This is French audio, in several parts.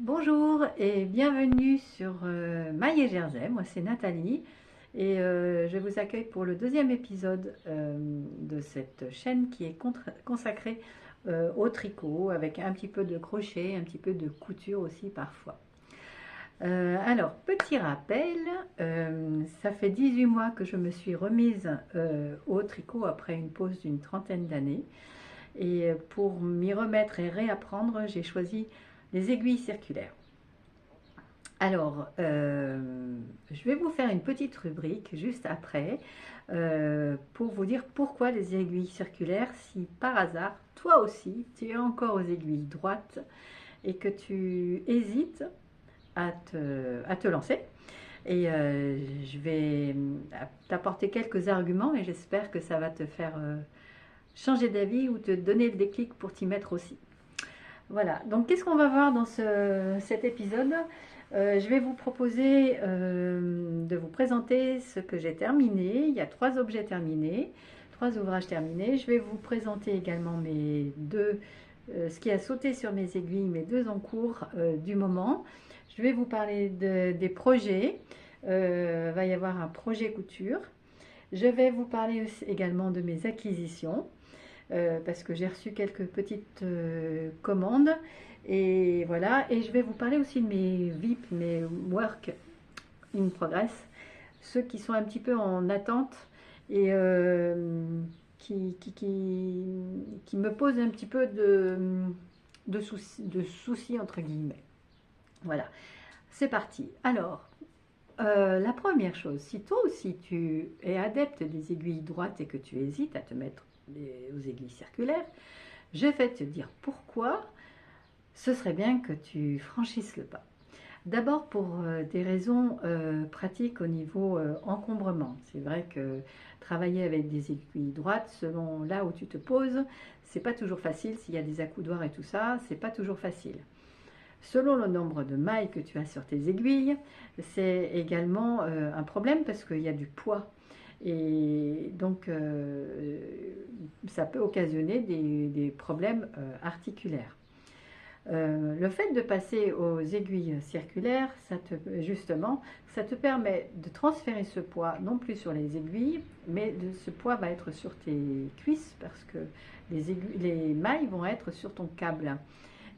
Bonjour et bienvenue sur Maille et Jersey. Moi c'est Nathalie et je vous accueille pour le deuxième épisode de cette chaîne qui est consacrée au tricot avec un petit peu de crochet, un petit peu de couture aussi parfois. Alors, petit rappel, ça fait 18 mois que je me suis remise au tricot après une pause d'une trentaine d'années. Et pour m'y remettre et réapprendre, j'ai choisi les aiguilles circulaires. Alors, je vais vous faire une petite rubrique juste après pour vous dire pourquoi les aiguilles circulaires, si par hasard, toi aussi, tu es encore aux aiguilles droites et que tu hésites à te lancer. Et je vais t'apporter quelques arguments et j'espère que ça va te faire changer d'avis ou te donner le déclic pour t'y mettre aussi. Voilà, donc qu'est-ce qu'on va voir dans cet épisode? Je vais vous proposer de vous présenter ce que j'ai terminé. Il y a 3 objets terminés, 3 ouvrages terminés. Je vais vous présenter également ce qui a sauté sur mes aiguilles, mes 2 en cours du moment. Je vais vous parler des projets. Il va y avoir un projet couture. Je vais vous parler également de mes acquisitions. Parce que j'ai reçu quelques petites commandes et voilà, et je vais vous parler aussi de mes VIP, mes work in progress, ceux qui sont un petit peu en attente et qui me posent un petit peu de soucis entre guillemets. Voilà, c'est parti. Alors, la première chose, si toi aussi tu es adepte des aiguilles droites et que tu hésites à te mettre aux aiguilles circulaires, je vais te dire pourquoi ce serait bien que tu franchisses le pas. D'abord pour des raisons pratiques au niveau encombrement. C'est vrai que travailler avec des aiguilles droites, selon là où tu te poses, c'est pas toujours facile. S'il y a des accoudoirs et tout ça, c'est pas toujours facile. Selon le nombre de mailles que tu as sur tes aiguilles, c'est également un problème parce qu'il y a du poids. Et donc, ça peut occasionner des problèmes articulaires. Le fait de passer aux aiguilles circulaires, justement, ça te permet de transférer ce poids non plus sur les aiguilles, mais ce poids va être sur tes cuisses parce que les mailles vont être sur ton câble.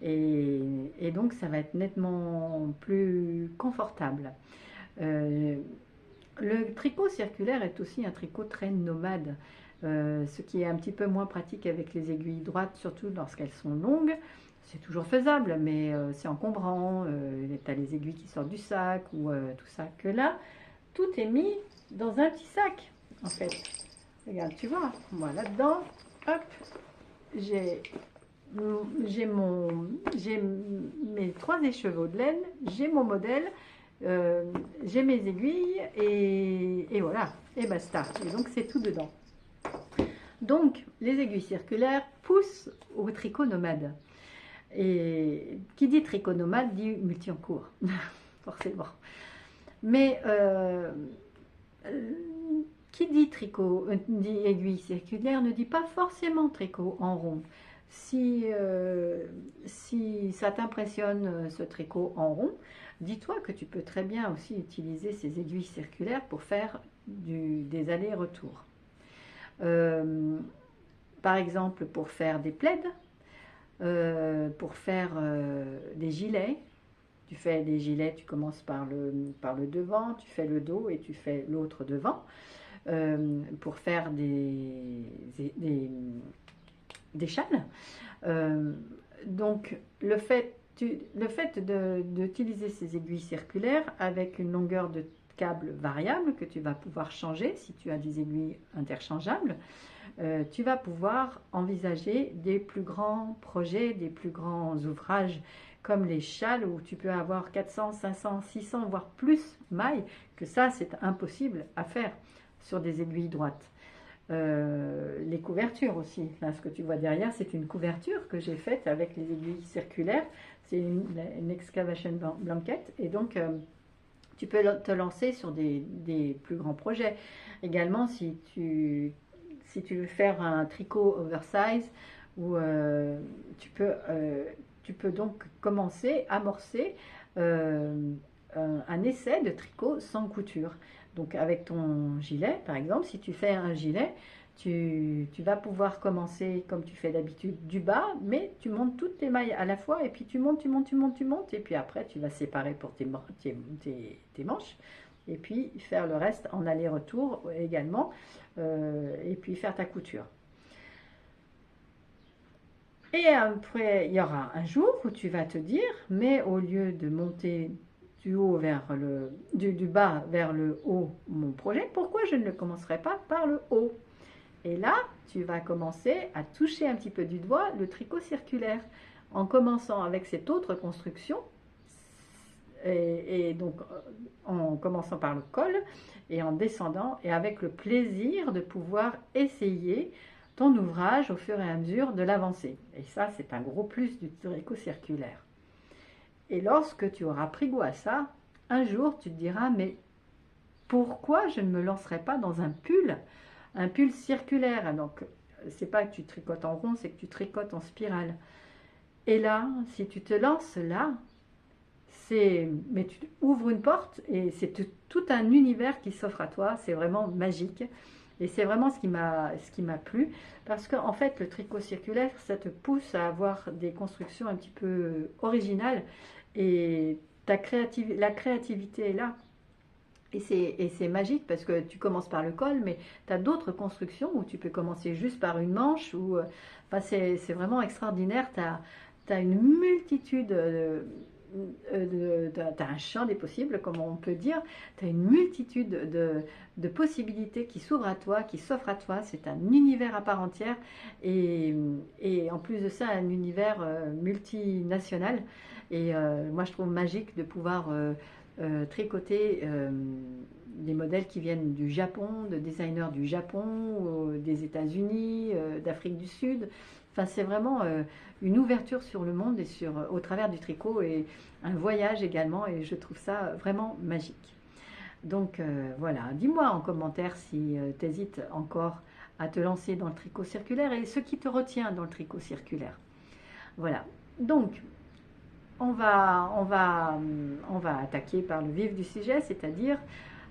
Et donc, ça va être nettement plus confortable. Euh, le tricot circulaire est aussi un tricot très nomade, ce qui est un petit peu moins pratique avec les aiguilles droites, surtout lorsqu'elles sont longues. C'est toujours faisable, mais c'est encombrant. Tu as les aiguilles qui sortent du sac ou tout ça. Que là, tout est mis dans un petit sac, en fait. Regarde, tu vois, moi là-dedans, hop, j'ai j'ai mes 3 écheveaux de laine, j'ai mon modèle, j'ai mes aiguilles et voilà, et basta. Et donc c'est tout dedans. Donc les aiguilles circulaires poussent au tricot nomade. Et qui dit tricot nomade dit multi en cours, forcément. Mais qui dit tricot, dit aiguille circulaire ne dit pas forcément tricot en rond. Si ça t'impressionne ce tricot en rond, dis-toi que tu peux très bien aussi utiliser ces aiguilles circulaires pour faire des allers-retours. Par exemple, pour faire des plaids, pour faire des gilets. Tu fais des gilets, tu commences par le devant, tu fais le dos et tu fais l'autre devant. Pour faire des châles. Donc le fait d'utiliser ces aiguilles circulaires avec une longueur de câble variable que tu vas pouvoir changer si tu as des aiguilles interchangeables, tu vas pouvoir envisager des plus grands projets, des plus grands ouvrages comme les châles où tu peux avoir 400, 500, 600 voire plus mailles, que ça c'est impossible à faire sur des aiguilles droites. Les couvertures aussi. Là, ce que tu vois derrière, c'est une couverture que j'ai faite avec les aiguilles circulaires. C'est une excavation blanket. Et donc, tu peux te lancer sur des plus grands projets. Également, si tu veux faire un tricot oversize, où tu peux tu peux donc commencer, amorcer un essai de tricot sans couture. Donc avec ton gilet, par exemple, si tu fais un gilet, tu vas pouvoir commencer comme tu fais d'habitude du bas, mais tu montes toutes les mailles à la fois, et puis tu montes, tu montes, tu montes, tu montes, et puis après tu vas séparer pour tes manches, et puis faire le reste en aller-retour également, et puis faire ta couture. Et après, il y aura un jour où tu vas te dire, mais au lieu de monter du haut vers du bas vers le haut mon projet, pourquoi je ne le commencerai pas par le haut? Et là, tu vas commencer à toucher un petit peu du doigt le tricot circulaire, en commençant avec cette autre construction, et donc en commençant par le col, et en descendant, et avec le plaisir de pouvoir essayer ton ouvrage au fur et à mesure de l'avancée. Et ça, c'est un gros plus du tricot circulaire. Et lorsque tu auras pris goût à ça, un jour, tu te diras, mais pourquoi je ne me lancerai pas dans un pull circulaire? Donc, c'est pas que tu tricotes en rond, c'est que tu tricotes en spirale. Et là, si tu te lances là, mais tu ouvres une porte et c'est tout un univers qui s'offre à toi. C'est vraiment magique. Et c'est vraiment ce qui m'a plu, parce qu'en fait, le tricot circulaire, ça te pousse à avoir des constructions un petit peu originales, et la créativité est là. Et c'est magique, parce que tu commences par le col, mais tu as d'autres constructions où tu peux commencer juste par une manche. Enfin, c'est vraiment extraordinaire. Tu as une multitude tu as un champ des possibles, comme on peut dire. Tu as une multitude de possibilités qui s'ouvrent à toi, qui s'offrent à toi. C'est un univers à part entière, et en plus de ça, un univers multinational. Et moi, je trouve magique de pouvoir tricoter des modèles qui viennent du Japon, de designers du Japon, des États-Unis, d'Afrique du Sud. Enfin, c'est vraiment une ouverture sur le monde, et au travers du tricot, et un voyage également, et je trouve ça vraiment magique. Donc voilà, dis-moi en commentaire si tu hésites encore à te lancer dans le tricot circulaire, et ce qui te retient dans le tricot circulaire. Voilà, donc on va attaquer par le vif du sujet, c'est-à-dire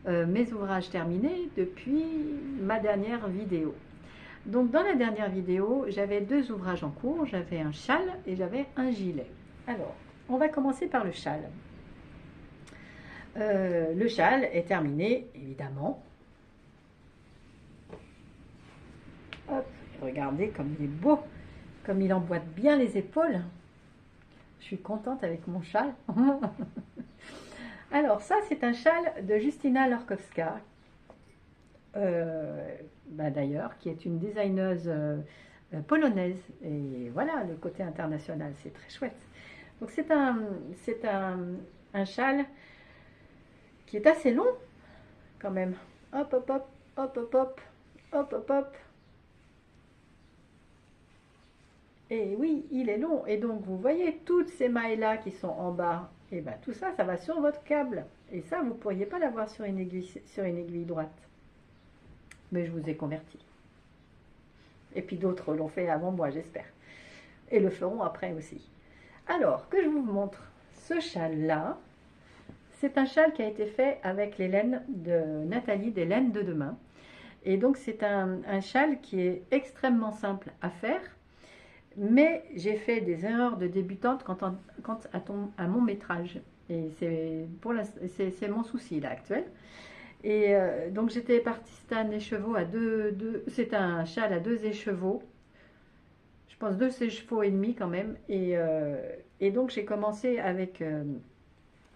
mes ouvrages terminés depuis ma dernière vidéo. Donc dans la dernière vidéo, j'avais 2 ouvrages en cours, j'avais un châle et j'avais un gilet. Alors, on va commencer par le châle. Le châle est terminé, évidemment. Hop, regardez comme il est beau, comme il emboîte bien les épaules. Je suis contente avec mon châle. Alors ça, c'est un châle de Justyna Lorkowska, d'ailleurs, qui est une designeuse polonaise. Et voilà, le côté international, c'est très chouette. Donc c'est un châle qui est assez long quand même. Hop, hop, hop, hop, hop, hop, hop, hop, hop. Et oui, il est long. Et donc, vous voyez toutes ces mailles-là qui sont en bas. Et bien, tout ça, ça va sur votre câble. Et ça, vous ne pourriez pas l'avoir sur une aiguille droite. Mais je vous ai converti. Et puis d'autres l'ont fait avant moi, j'espère. Et le feront après aussi. Alors, que je vous montre ce châle-là. C'est un châle qui a été fait avec les laines de Nathalie, des laines de demain. Et donc, c'est un châle qui est extrêmement simple à faire. Mais j'ai fait des erreurs de débutante quant à mon métrage. Et c'est mon souci là actuel. Et donc j'étais partie, c'est un écheveau à c'est un châle à 2 écheveaux. Je pense 2 écheveaux et demi quand même. Et donc j'ai commencé avec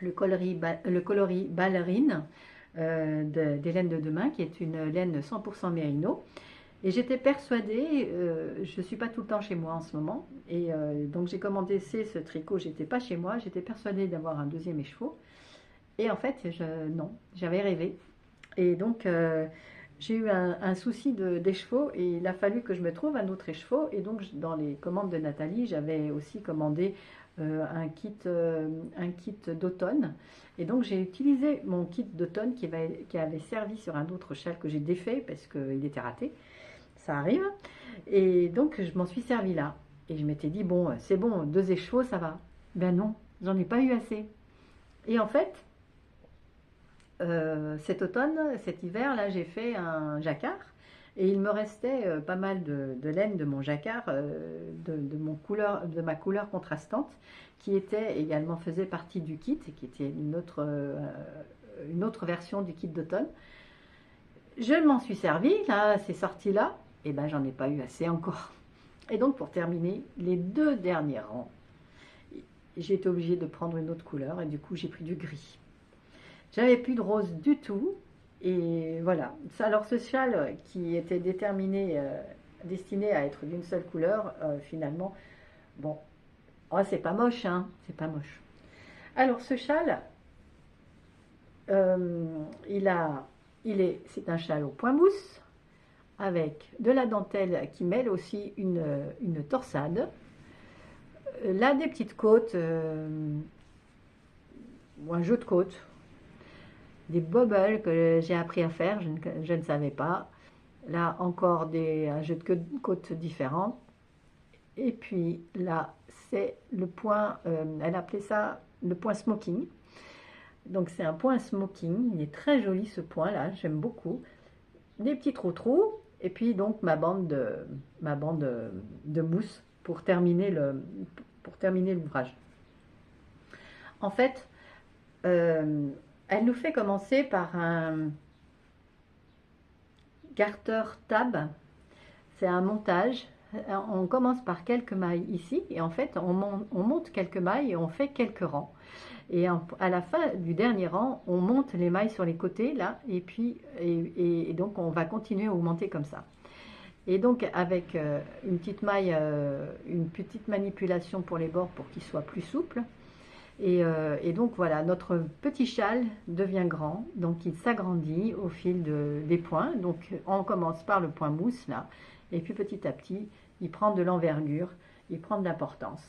le coloris ballerine des laines de demain, qui est une laine 100% mérino. Et j'étais persuadée, je ne suis pas tout le temps chez moi en ce moment, et donc j'ai commandé ce tricot, j'étais pas chez moi, j'étais persuadée d'avoir un 2e écheveau, et en fait, non, j'avais rêvé. Et donc, j'ai eu un souci d'écheveau, et il a fallu que je me trouve un autre écheveau, et donc dans les commandes de Nathalie, j'avais aussi commandé un kit d'automne, et donc j'ai utilisé mon kit d'automne qui avait servi sur un autre châle que j'ai défait parce qu'il était raté. Ça arrive, et donc je m'en suis servi là. Et je m'étais dit, bon, c'est bon, 2 écheveaux, ça va. Ben non, j'en ai pas eu assez. Et en fait, cet automne, cet hiver, là, j'ai fait un jacquard. Et il me restait pas mal de laine de mon jacquard, de ma couleur contrastante, qui était également faisait partie du kit, et qui était une autre version du kit d'automne. Je m'en suis servi, là, c'est sorti là, et ben j'en ai pas eu assez encore. Et donc pour terminer, les 2 derniers rangs, j'ai été obligée de prendre une autre couleur, et du coup j'ai pris du gris. J'avais plus de rose du tout, et voilà. Alors ce châle qui était destiné à être d'une seule couleur, finalement, bon, oh, c'est pas moche, hein, c'est pas moche. Alors ce châle, c'est un châle au point mousse, avec de la dentelle qui mêle aussi une torsade, là des petites côtes, ou un jeu de côtes, des bobbles que j'ai appris à faire, je ne savais pas. Là encore un jeu de côtes différent. Et puis là, c'est le point, elle appelait ça le point smoking. Donc c'est un point smoking, il est très joli ce point là, j'aime beaucoup. Des petits trous-trous, et puis donc ma bande de mousse pour terminer l'ouvrage. En fait, elle nous fait commencer par un garter tab, c'est un montage. On commence par quelques mailles ici, et en fait on monte quelques mailles et on fait quelques rangs. Et à la fin du dernier rang, on monte les mailles sur les côtés là, et puis et donc on va continuer à augmenter comme ça. Et donc avec une petite maille, une petite manipulation pour les bords pour qu'ils soient plus souples. Et donc voilà, notre petit châle devient grand, donc il s'agrandit au fil des points. Donc on commence par le point mousse là, et puis petit à petit, il prend de l'envergure, il prend de l'importance.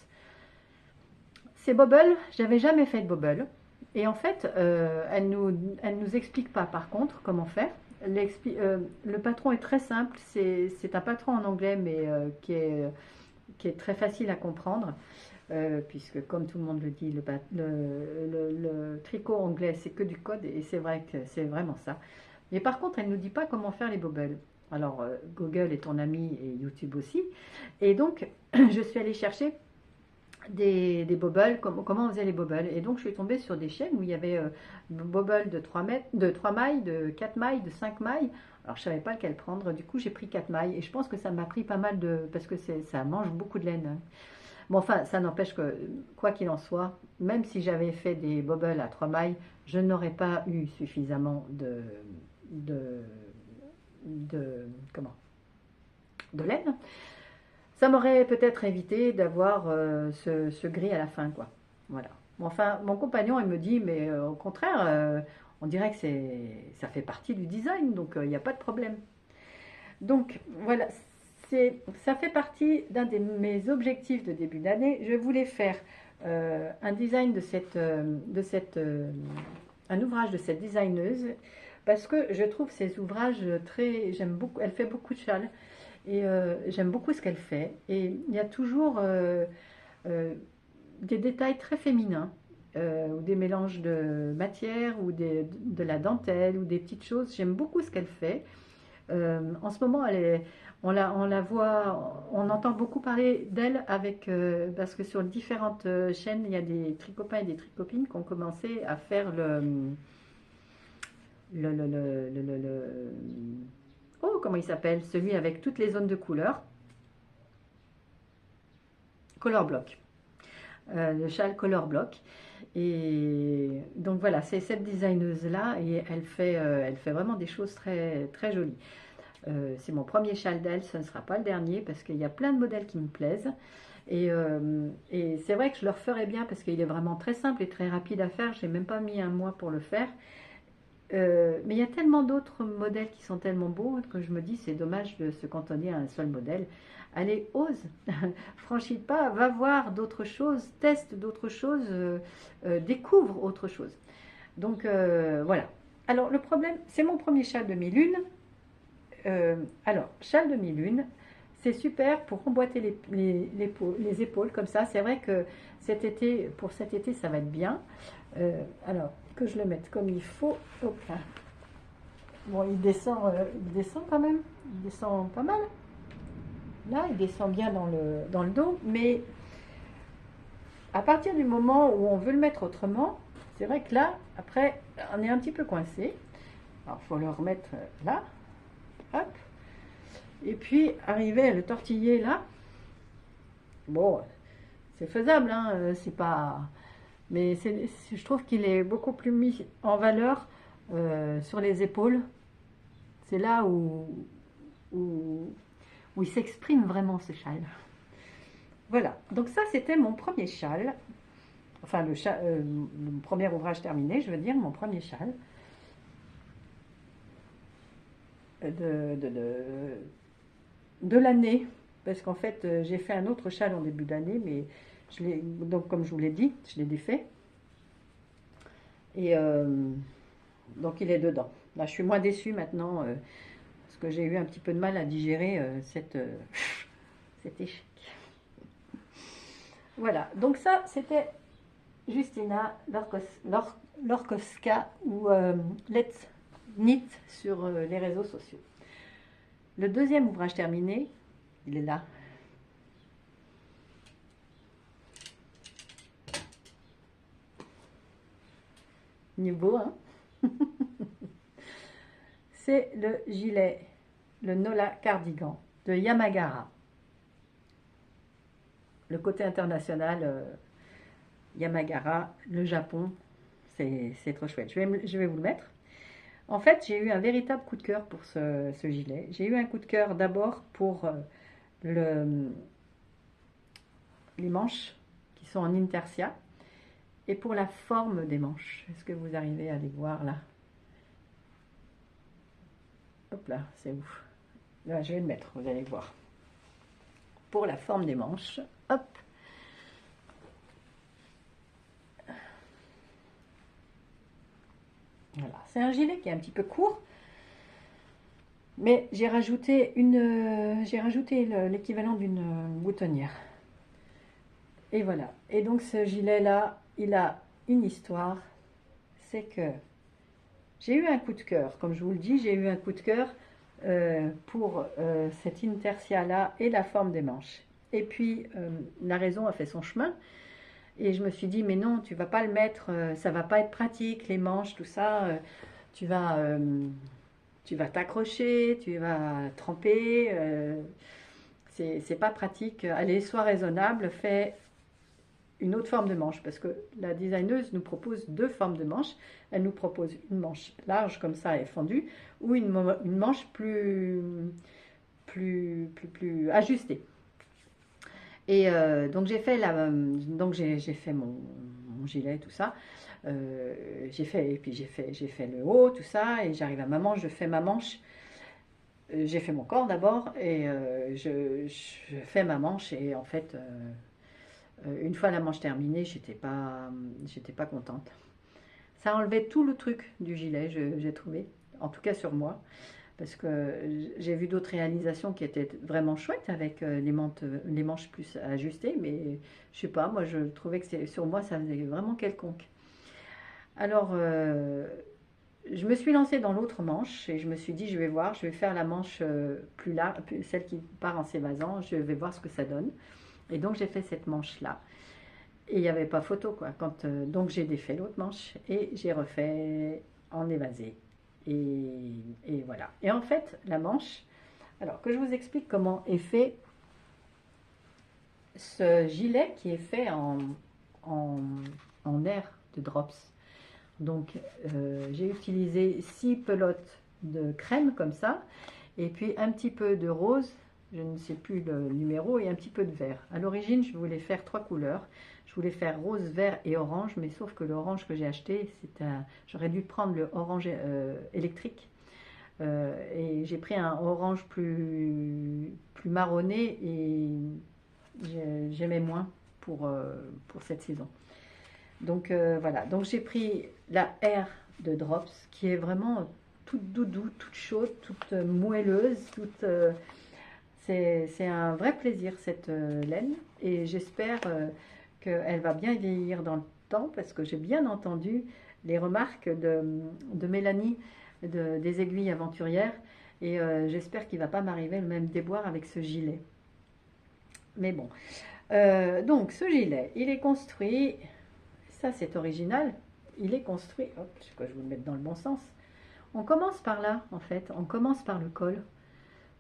Ces bobbles, j'avais jamais fait de bobble. Et en fait, elle nous explique pas par contre comment faire. Le patron est très simple, c'est un patron en anglais, mais qui est très facile à comprendre. Puisque comme tout le monde le dit, le tricot anglais c'est que du code, et c'est vrai que c'est vraiment ça. Mais par contre, elle ne nous dit pas comment faire les bobbles. Alors Google est ton ami et YouTube aussi. Et donc je suis allée chercher des bobbles, comment on faisait les bobbles. Et donc je suis tombée sur des chaînes où il y avait bobbles de 3 mailles, de 4 mailles, de 5 mailles. Alors je savais pas lequel prendre, du coup j'ai pris 4 mailles. Et je pense que ça m'a pris pas mal parce que ça mange beaucoup de laine. Bon, enfin, ça n'empêche que, quoi qu'il en soit, même si j'avais fait des bobbles à 3 mailles, je n'aurais pas eu suffisamment de laine. Ça m'aurait peut-être évité d'avoir ce gris à la fin, quoi. Voilà. Bon, enfin, mon compagnon, il me dit, mais au contraire, on dirait que ça fait partie du design, donc il n'y a pas de problème. Donc, voilà. Ça fait partie d'un de mes objectifs de début d'année. Je voulais faire un design un ouvrage de cette designeuse, parce que je trouve ces ouvrages j'aime beaucoup. Elle fait beaucoup de châles et j'aime beaucoup ce qu'elle fait. Et il y a toujours des détails très féminins, ou des mélanges de matière, ou de la dentelle, ou des petites choses. J'aime beaucoup ce qu'elle fait. En ce moment, on la voit, on entend beaucoup parler d'elle parce que sur différentes chaînes, il y a des tricopains et des tricopines qui ont commencé à faire oh, comment il s'appelle? Celui avec toutes les zones de couleur. Color Block. Le châle Color Block. Et donc voilà, c'est cette designeuse-là, et elle fait vraiment des choses très, très jolies. C'est mon premier châle d'elle, ce ne sera pas le dernier, parce qu'il y a plein de modèles qui me plaisent. Et c'est vrai que je le referai bien, parce qu'il est vraiment très simple et très rapide à faire. J'ai même pas mis un mois pour le faire. Mais il y a tellement d'autres modèles qui sont tellement beaux que je me dis c'est dommage de se cantonner à un seul modèle. Allez, ose, franchis le pas, va voir d'autres choses, teste d'autres choses, découvre autre chose. Donc voilà. Alors le problème, c'est mon premier châle demi-lune. Alors, châle demi-lune, c'est super pour emboîter les épaules comme ça. C'est vrai que pour cet été, ça va être bien. Alors, que je le mette comme il faut. Hop là. Bon, il descend quand même. Il descend pas mal. Là, il descend bien dans le dos. Mais à partir du moment où on veut le mettre autrement, c'est vrai que là, après, on est un petit peu coincé. Alors, il faut le remettre là. Hop. Et puis, arriver à le tortiller là. Bon, c'est faisable, hein, c'est pas... Mais je trouve qu'il est beaucoup plus mis en valeur sur les épaules. C'est là où il s'exprime vraiment, ce châle. Voilà, donc ça c'était mon premier châle. Enfin, le premier ouvrage terminé, je veux dire, mon premier châle. De l'année. Parce qu'en fait, j'ai fait un autre châle en début d'année, mais donc comme je vous l'ai dit, je l'ai défait. Et donc il est dedans. Là, je suis moins déçue maintenant, parce que j'ai eu un petit peu de mal à digérer cet échec. Voilà, donc ça, c'était Justina Lorkowska ou Let's Knit sur les réseaux sociaux. Le deuxième ouvrage terminé, il est là. Il est beau, hein? C'est le gilet, le Nola Cardigan de Yamagara. Le côté international, Yamagara, le Japon, c'est trop chouette. Je vais vous le mettre. En fait, j'ai eu un véritable coup de cœur pour ce gilet. J'ai eu un coup de cœur d'abord pour les manches qui sont en intarsia et pour la forme des manches. Est-ce que vous arrivez à les voir là? Hop là, c'est ouf. Là, je vais le mettre, vous allez voir. Pour la forme des manches, hop. Voilà, c'est un gilet qui est un petit peu court, mais j'ai rajouté l'équivalent d'une boutonnière. Et voilà. Et donc ce gilet-là, il a une histoire. C'est que j'ai eu un coup de cœur. Comme je vous le dis, j'ai eu un coup de cœur pour cette intarsia-là et la forme des manches. Et puis, la raison a fait son chemin. Et je me suis dit, mais non, tu vas pas le mettre, ça va pas être pratique, les manches, tout ça. Tu vas t'accrocher, tu vas tremper. C'est pas pratique. Allez, sois raisonnable, fais une autre forme de manche, parce que la designeuse nous propose deux formes de manches. Elle nous propose une manche large comme ça et fendue, ou une manche plus ajustée. Et donc j'ai fait mon gilet, tout ça. Et puis j'ai fait le haut, tout ça, et j'arrive à ma manche, je fais ma manche. J'ai fait mon corps d'abord, et je fais ma manche, et en fait, une fois la manche terminée, j'étais pas contente. Ça enlevait tout le truc du gilet, j'ai trouvé, en tout cas sur moi, parce que j'ai vu d'autres réalisations qui étaient vraiment chouettes avec les manches plus ajustées, mais je sais pas, moi je trouvais que sur moi ça faisait vraiment quelconque. Alors je me suis lancée dans l'autre manche et je me suis dit je vais voir, je vais faire la manche plus large, celle qui part en s'évasant, je vais voir ce que ça donne. Et donc j'ai fait cette manche là. Et il n'y avait pas photo quoi. Donc j'ai défait l'autre manche et j'ai refait en évasé. Et voilà. Et en fait, la manche, alors que je vous explique comment est fait ce gilet qui est fait en air de drops. Donc j'ai utilisé 6 pelotes de crème comme ça, et puis un petit peu de rose, je ne sais plus le numéro, et un petit peu de vert. À l'origine, je voulais faire 3 couleurs. Je voulais faire rose, vert et orange, mais sauf que l'orange que j'ai acheté, j'aurais dû prendre le orange électrique. Et j'ai pris un orange plus marronné et j'aimais moins pour cette saison. Donc voilà, donc j'ai pris la R de Drops qui est vraiment toute doudou, toute chaude, toute moelleuse, C'est un vrai plaisir cette laine et j'espère qu'elle va bien vieillir dans le temps parce que j'ai bien entendu les remarques de Mélanie des aiguilles aventurières et j'espère qu'il ne va pas m'arriver le même déboire avec ce gilet. Mais bon, donc ce gilet, il est construit, ça c'est original, il est construit, hop, je sais pas, je vais vous le mettre dans le bon sens. On commence par là en fait, on commence par le col.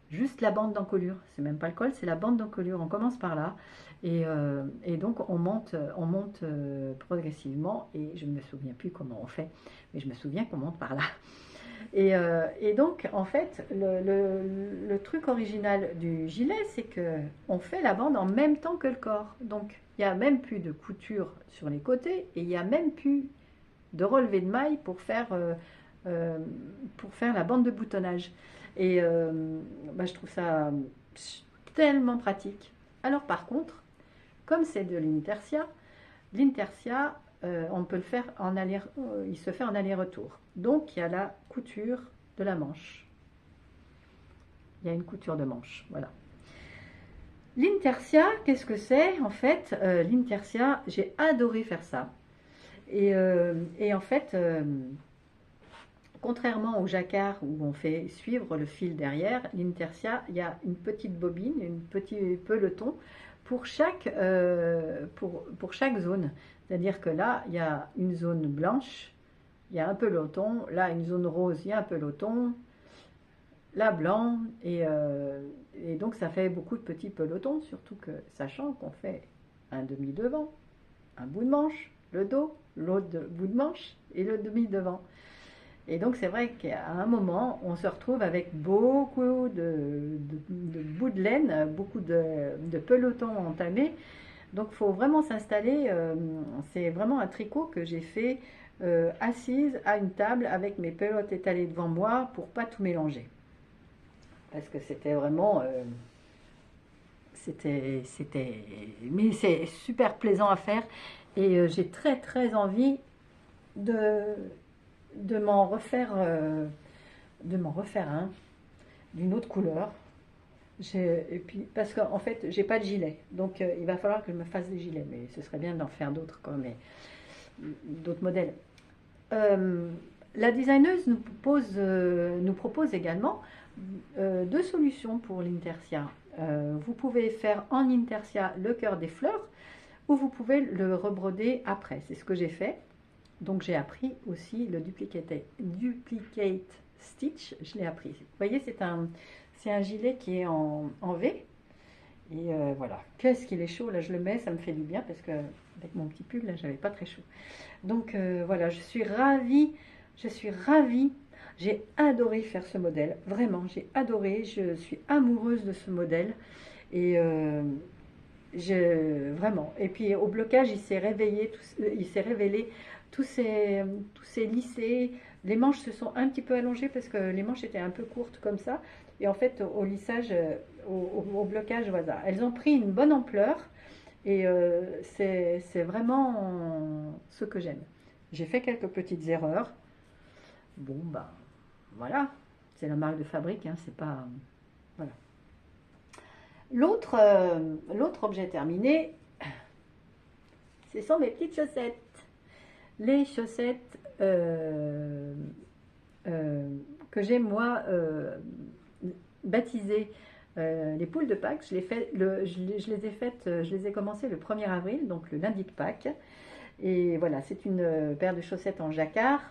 Juste la bande d'encolure, c'est même pas le col, c'est la bande d'encolure. On commence par là et donc on monte progressivement et je ne me souviens plus comment on fait, mais je me souviens qu'on monte par là. Et donc en fait le truc original du gilet c'est que on fait la bande en même temps que le corps. Donc il n'y a même plus de couture sur les côtés et il n'y a même plus de relevé de maille pour faire la bande de boutonnage. Et je trouve ça tellement pratique. Alors par contre, comme c'est de l'intersia, on peut le faire il se fait en aller-retour. Donc il y a la couture de la manche. Il y a une couture de manche, voilà. L'intersia, qu'est-ce que c'est? En fait, l'intersia, j'ai adoré faire ça. Et en fait, contrairement au jacquard où on fait suivre le fil derrière, l'intersia, il y a une petite bobine, un petit peloton pour chaque zone. C'est-à-dire que là, il y a une zone blanche, il y a un peloton, là, une zone rose, il y a un peloton, là, blanc, et donc ça fait beaucoup de petits pelotons, surtout que sachant qu'on fait un demi-devant, un bout de manche, le dos, l'autre bout de manche et le demi-devant. Et donc c'est vrai qu'à un moment, on se retrouve avec beaucoup de bouts de laine, beaucoup de pelotons entamés. Donc il faut vraiment s'installer. C'est vraiment un tricot que j'ai fait assise à une table avec mes pelotes étalées devant moi pour pas tout mélanger. Parce que c'était vraiment... mais c'est super plaisant à faire. Et j'ai très très envie de m'en refaire un d'une autre couleur. Et puis parce qu'en fait j'ai pas de gilet, donc il va falloir que je me fasse des gilets, mais ce serait bien d'en faire d'autres d'autres modèles. La designeuse nous propose également deux solutions pour l'intersia. Vous pouvez faire en intersia le cœur des fleurs ou vous pouvez le rebroder après. C'est ce que j'ai fait. Donc j'ai appris aussi le duplicate stitch, je l'ai appris. Vous voyez, c'est un gilet qui est en V. Et voilà, qu'est-ce qu'il est chaud, là je le mets, ça me fait du bien parce que avec mon petit pull, là j'avais pas très chaud. Donc voilà, je suis ravie, j'ai adoré faire ce modèle, vraiment, j'ai adoré, je suis amoureuse de ce modèle. Et vraiment, et puis au blocage, il s'est révélé tous ces lissés. Les manches se sont un petit peu allongées parce que les manches étaient un peu courtes comme ça. Et en fait, au lissage, au blocage, voilà, elles ont pris une bonne ampleur. Et c'est vraiment ce que j'aime. J'ai fait quelques petites erreurs. Bon, bah, voilà. C'est la marque de fabrique, hein, c'est pas... Voilà. L'autre objet terminé, ce sont mes petites chaussettes. Les chaussettes que j'ai moi baptisées les poules de Pâques. Je les ai commencées le 1er avril, donc le lundi de Pâques. Et voilà, c'est une paire de chaussettes en jacquard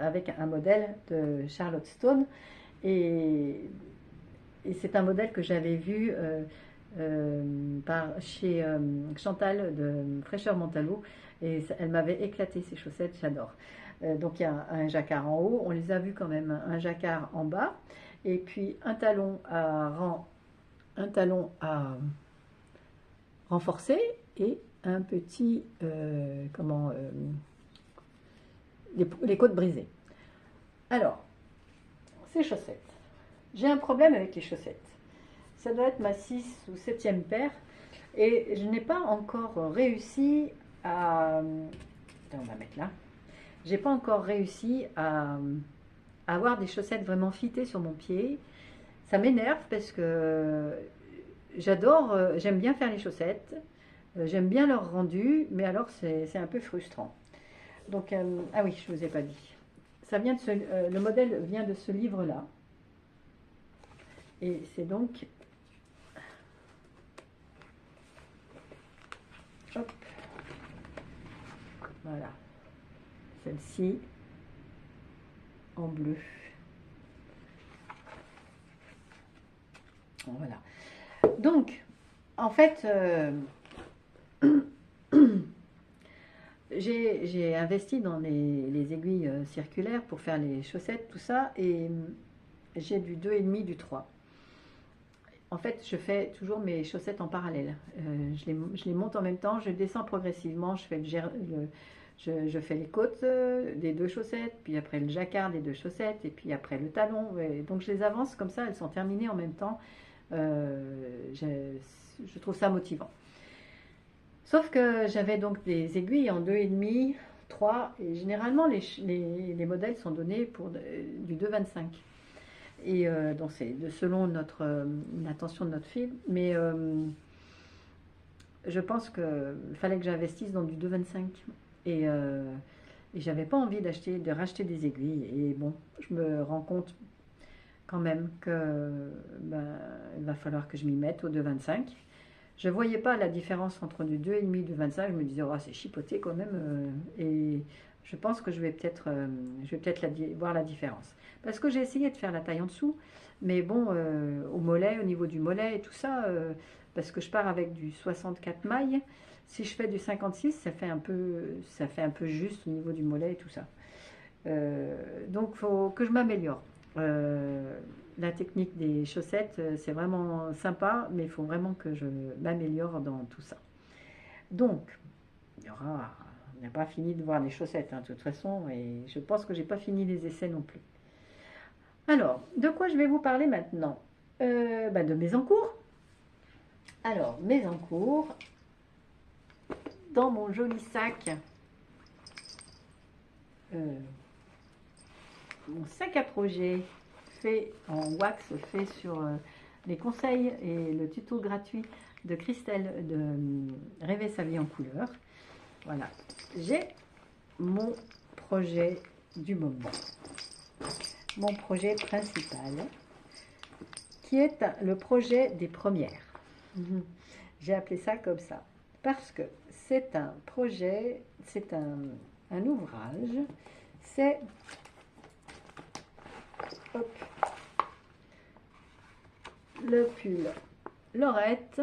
avec un modèle de Charlotte Stone. Et c'est un modèle que j'avais vu chez Chantal de Fraîcheur Montalo. Et elle m'avait éclaté ces chaussettes, j'adore. Donc il y a un jacquard en haut, on les a vus quand même, un jacquard en bas. Et puis un talon à renforcer et un petit les côtes brisées. Alors, ces chaussettes. J'ai un problème avec les chaussettes. Ça doit être ma 6 ou 7e paire et je n'ai pas encore réussi à... On va mettre là. J'ai pas encore réussi à avoir des chaussettes vraiment fitées sur mon pied. ça m'énerve parce que j'adore, j'aime bien faire les chaussettes, j'aime bien leur rendu, mais alors c'est un peu frustrant. Donc, ah oui, je ne vous ai pas dit. Ça vient de le modèle vient de ce livre-là. Et c'est donc... Hop. Voilà. Celle-ci en bleu. Voilà. Donc, en fait, j'ai investi dans les aiguilles circulaires pour faire les chaussettes, tout ça, et j'ai du 2,5, du 3. En fait, je fais toujours mes chaussettes en parallèle. Je les monte en même temps, je descends progressivement, je fais les côtes des deux chaussettes, puis après le jacquard des deux chaussettes, et puis après le talon. Et donc je les avance comme ça, elles sont terminées en même temps. Je trouve ça motivant. Sauf que j'avais donc des aiguilles en 2,5, 3, et généralement les modèles sont donnés pour du 2,25. Et donc c'est selon l'intention de notre fille, mais je pense qu'il fallait que j'investisse dans du 2,25. Et j'avais pas envie de racheter des aiguilles. Et bon, je me rends compte quand même que il va falloir que je m'y mette au 2,25. Je ne voyais pas la différence entre du 2,5 et du 25. Je me disais, oh, c'est chipoté quand même. Et je pense que je vais peut-être voir la différence. Parce que j'ai essayé de faire la taille en dessous. Mais bon, au mollet, au niveau du mollet et tout ça, parce que je pars avec du 64 mailles. Si je fais du 56, ça fait un peu juste au niveau du mollet et tout ça. Donc, il faut que je m'améliore. La technique des chaussettes, c'est vraiment sympa, mais il faut vraiment que je m'améliore dans tout ça. Donc, on n'a pas fini de voir les chaussettes, hein, de toute façon, et je pense que j'ai pas fini les essais non plus. Alors, de quoi je vais vous parler maintenant? De mes encours. Alors, mes encours, dans mon joli sac, mon sac à projet fait en wax, fait sur les conseils et le tuto gratuit de Christelle de Rêver sa vie en couleur. Voilà, j'ai mon projet du moment, mon projet principal, qui est le projet des premières. J'ai appelé ça comme ça, parce que c'est un projet, c'est un ouvrage, c'est le pull Lorette,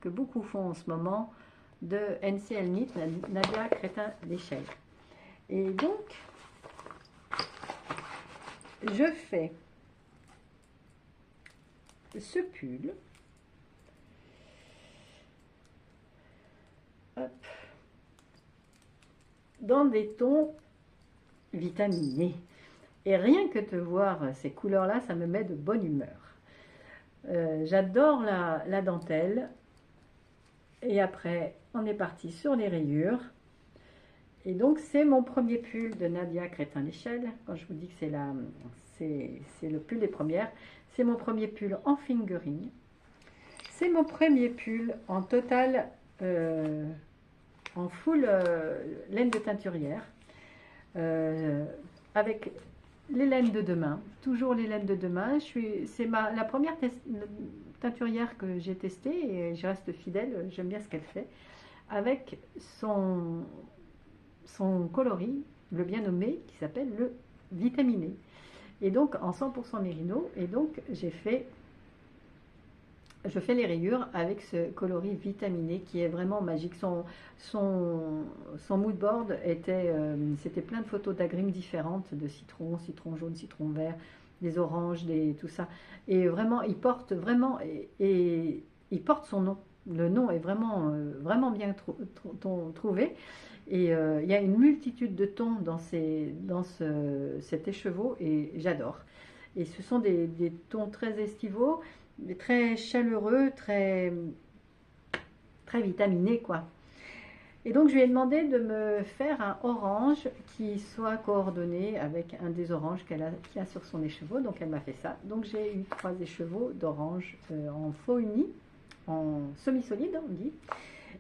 que beaucoup font en ce moment, de NCL Knit, Nadia Crétin-Léchelle. Et donc, je fais ce pull. Hop, dans des tons vitaminés. Et rien que de voir ces couleurs-là, ça me met de bonne humeur. J'adore la dentelle. Et après, on est parti sur les rayures. Et donc, c'est mon premier pull de Nadia Crétin-Léchelle. Quand je vous dis que c'est le pull des premières, c'est mon premier pull en fingering. C'est mon premier pull en total, en full laine de teinturière, avec les laines de demain, toujours les laines de demain. C'est la première teinturière que j'ai testée et je reste fidèle, j'aime bien ce qu'elle fait, avec son coloris, le bien nommé, qui s'appelle le vitaminé. Et donc en 100% mérino, et donc je fais les rayures avec ce coloris vitaminé qui est vraiment magique. Son mood board c'était plein de photos d'agrumes différentes, de citron, citron jaune, citron vert, des oranges, tout ça. Et vraiment, il porte et il porte son nom. Le nom est vraiment, vraiment bien trouvé. Et il y a une multitude de tons dans cet écheveau et j'adore. Et ce sont des tons très estivaux, très chaleureux, très vitaminés, quoi. Et donc je lui ai demandé de me faire un orange qui soit coordonné avec un des oranges qu'il a sur son écheveau. Donc elle m'a fait ça. Donc j'ai eu 3 écheveaux d'orange en faux uni, en semi-solide on dit.